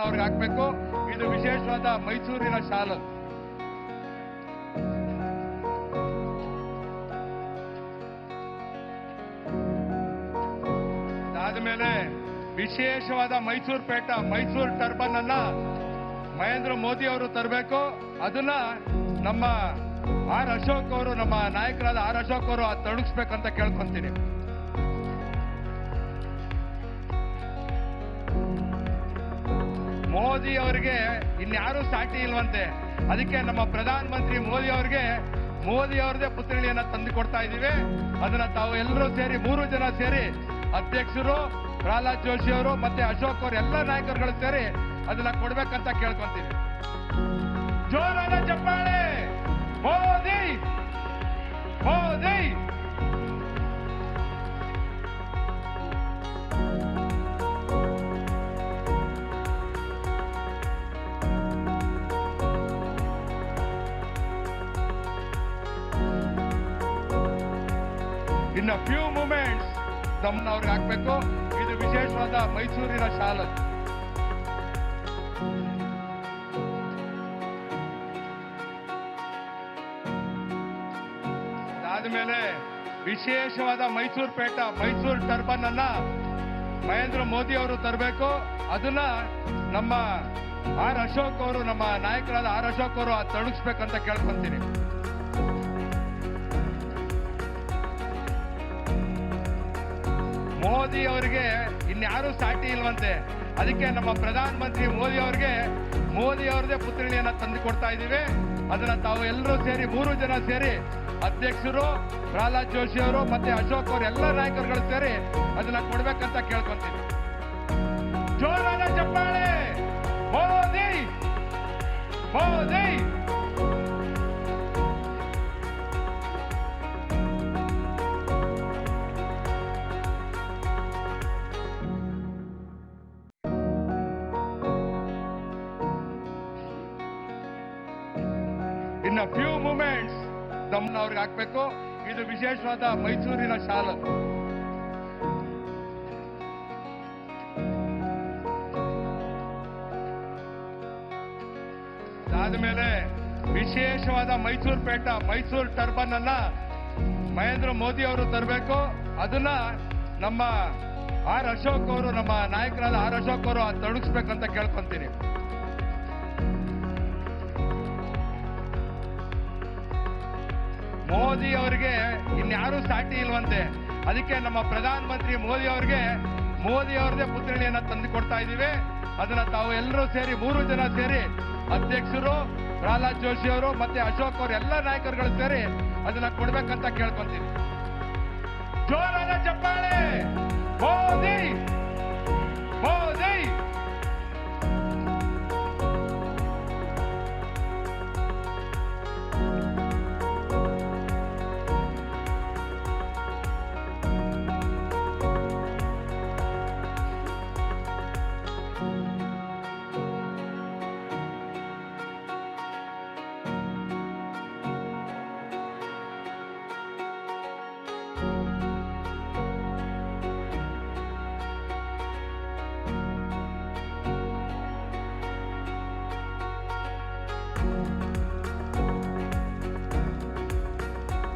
ಅವ್ರಿಗೆ ಹಾಕ್ಬೇಕು. ಇದು ವಿಶೇಷವಾದ ಮೈಸೂರಿನ ಶಾಲು. ಅದಾದ್ಮೇಲೆ ವಿಶೇಷವಾದ ಮೈಸೂರು ಪೇಟ ಮೈಸೂರು ಟರ್ಬನ್ ಅನ್ನ ಮಹೇಂದ್ರ ಮೋದಿ ಅವರು ತರಬೇಕು. ಅದನ್ನ ನಮ್ಮ ಆರ್ ಅಶೋಕ್ ಅವರು, ನಮ್ಮ ನಾಯಕರಾದ ಆರ್ ಅಶೋಕ್ ಅವರು ತೊಡಗಿಸ್ಬೇಕಂತ ಕೇಳ್ಕೊಂತೀನಿ. ಮೋದಿ ಅವರಿಗೆ ಇನ್ಯಾರೂ ಸಾಟಿ ಇಲ್ವಂತೆ. ಅದಕ್ಕೆ ನಮ್ಮ ಪ್ರಧಾನ ಮಂತ್ರಿ ಮೋದಿ ಅವ್ರದೇ ಪುತ್ಥಳಿಯನ್ನ ತಂದು ಕೊಡ್ತಾ ಇದ್ದೀವಿ. ಅದನ್ನ ತಾವು ಎಲ್ಲರೂ ಸೇರಿ 3 ಜನ ಸೇರಿ, ಅಧ್ಯಕ್ಷರು ಪ್ರಹ್ಲಾದ್ ಜೋಶಿ ಅವರು ಮತ್ತೆ ಅಶೋಕ್ ಅವರು, ಎಲ್ಲ ನಾಯಕರುಗಳು ಸೇರಿ ಅದನ್ನ ಕೊಡ್ಬೇಕಂತ ಕೇಳ್ಕೊಂತೀನಿ. ಜೋರಾದ ಚಪ್ಪಾಳೆ. ಮೋದಿ ಮೋದಿ. ಇನ್ನು ಫ್ಯೂ ಮೂಮೆಂಟ್ಸ್ ಅವ್ರಿಗೆ ಹಾಕ್ಬೇಕು. ಇದು ವಿಶೇಷವಾದ ಮೈಸೂರಿನ ಶಾಲು. ಅದಾದ್ಮೇಲೆ ವಿಶೇಷವಾದ ಮೈಸೂರು ಪೇಟ ಮೈಸೂರು ಟರ್ಬನ್ ಅನ್ನ ಮಹೇಂದ್ರ ಮೋದಿ ಅವರು ತರಬೇಕು. ಅದನ್ನ ನಮ್ಮ ಆರ್ ಅಶೋಕ್ ಅವರು, ನಮ್ಮ ನಾಯಕರಾದ ಆರ್ ಅಶೋಕ್ ಅವರು ತೊಡಗಿಸ್ಬೇಕಂತ ಕೇಳ್ಕೊಂತೀನಿ. ಮೋದಿ ಅವರಿಗೆ ಇನ್ಯಾರೂ ಸಾಟಿ ಇಲ್ವಂತೆ. ಅದಕ್ಕೆ ನಮ್ಮ ಪ್ರಧಾನ ಮಂತ್ರಿ ಮೋದಿ ಅವ್ರದೇ ಪುತ್ಥಳಿಯನ್ನ ತಂದು ಕೊಡ್ತಾ ಇದ್ದೀವಿ. ಅದನ್ನ ತಾವು ಎಲ್ಲರೂ ಸೇರಿ 3 ಜನ ಸೇರಿ, ಅಧ್ಯಕ್ಷರು ಪ್ರಹ್ಲಾದ್ ಜೋಶಿ ಅವರು ಮತ್ತೆ ಅಶೋಕ್ ಅವರು, ಎಲ್ಲ ನಾಯಕರುಗಳು ಸೇರಿ ಅದನ್ನ ಕೊಡ್ಬೇಕಂತ ಕೇಳ್ಕೊಂತೀನಿ. ಜೋರಾದ ಚಪ್ಪಾಳೆ. ಮೋದಿ ಮೋದಿ. ಇನ್ನು ಫ್ಯೂ ಮೂಮೆಂಟ್ಸ್ ಅವ್ರಿಗೆ ಹಾಕ್ಬೇಕು. ಇದು ವಿಶೇಷವಾದ ಮೈಸೂರಿನ ಶಾಲು. ಅದಾದ್ಮೇಲೆ ವಿಶೇಷವಾದ ಮೈಸೂರು ಪೇಟ ಮೈಸೂರು ಟರ್ಬನ್ ಅನ್ನ ಮಹೇಂದ್ರ ಮೋದಿ ಅವರು ತರಬೇಕು. ಅದನ್ನ ನಮ್ಮ ಆರ್ ಅಶೋಕ್ ಅವರು, ನಮ್ಮ ನಾಯಕರಾದ ಆರ್ ಅಶೋಕ್ ಅವರು ತೊಡಗಿಸ್ಬೇಕಂತ ಕೇಳ್ಕೊಂತೀನಿ. ಮೋದಿ ಅವರಿಗೆ ಇನ್ಯಾರೂ ಸಾಟಿ ಇಲ್ವಂತೆ. ಅದಕ್ಕೆ ನಮ್ಮ ಪ್ರಧಾನ ಮಂತ್ರಿ ಮೋದಿ ಅವ್ರದೇ ಪುತ್ಥಳಿಯನ್ನ ತಂದು ಕೊಡ್ತಾ ಇದ್ದೀವಿ. ಅದನ್ನ ತಾವು ಎಲ್ಲರೂ ಸೇರಿ 3 ಜನ ಸೇರಿ, ಅಧ್ಯಕ್ಷರು ಪ್ರಹ್ಲಾದ್ ಜೋಶಿ ಅವರು ಮತ್ತೆ ಅಶೋಕ್ ಅವರು, ಎಲ್ಲ ನಾಯಕರುಗಳು ಸೇರಿ ಅದನ್ನ ಕೊಡ್ಬೇಕಂತ ಕೇಳ್ಕೊಂತೀನಿ. ಜೋರಾದ ಚಪ್ಪಾಳೆ. ಮೋದಿ